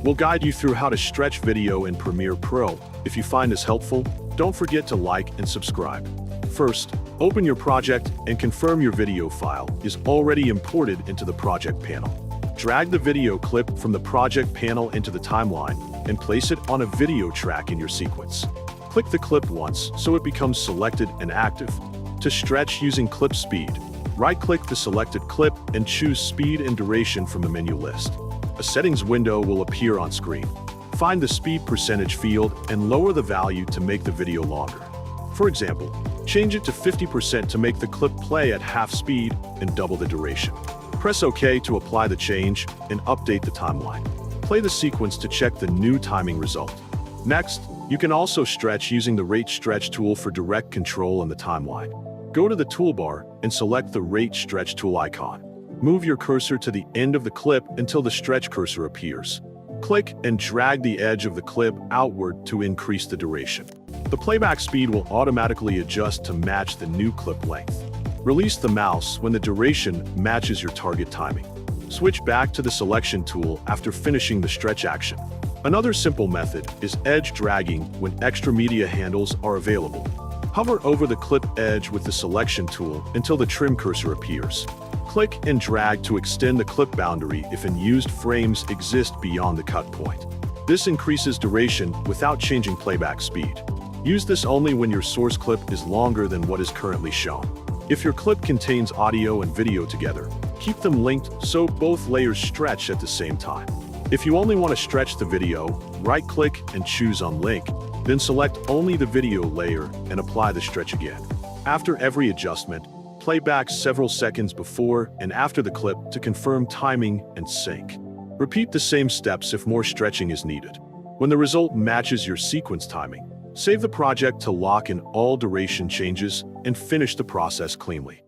We'll guide you through how to stretch video in Premiere Pro. If you find this helpful, don't forget to like and subscribe. First, open your project and confirm your video file is already imported into the project panel. Drag the video clip from the project panel into the timeline and place it on a video track in your sequence. Click the clip once so it becomes selected and active. To stretch using clip speed, right-click the selected clip and choose speed and duration from the menu list. A settings window will appear on screen. Find the speed percentage field and lower the value to make the video longer. For example, change it to 50% to make the clip play at half speed and double the duration. Press OK to apply the change and update the timeline. Play the sequence to check the new timing result. Next, you can also stretch using the Rate Stretch tool for direct control on the timeline. Go to the toolbar and select the Rate Stretch tool icon. Move your cursor to the end of the clip until the stretch cursor appears. Click and drag the edge of the clip outward to increase the duration. The playback speed will automatically adjust to match the new clip length. Release the mouse when the duration matches your target timing. Switch back to the selection tool after finishing the stretch action. Another simple method is edge dragging when extra media handles are available. Hover over the clip edge with the selection tool until the trim cursor appears. Click and drag to extend the clip boundary if unused frames exist beyond the cut point. This increases duration without changing playback speed. Use this only when your source clip is longer than what is currently shown. If your clip contains audio and video together, keep them linked so both layers stretch at the same time. If you only want to stretch the video, right-click and choose Unlink, then select only the video layer and apply the stretch again. After every adjustment, play back several seconds before and after the clip to confirm timing and sync. Repeat the same steps if more stretching is needed. When the result matches your sequence timing, save the project to lock in all duration changes and finish the process cleanly.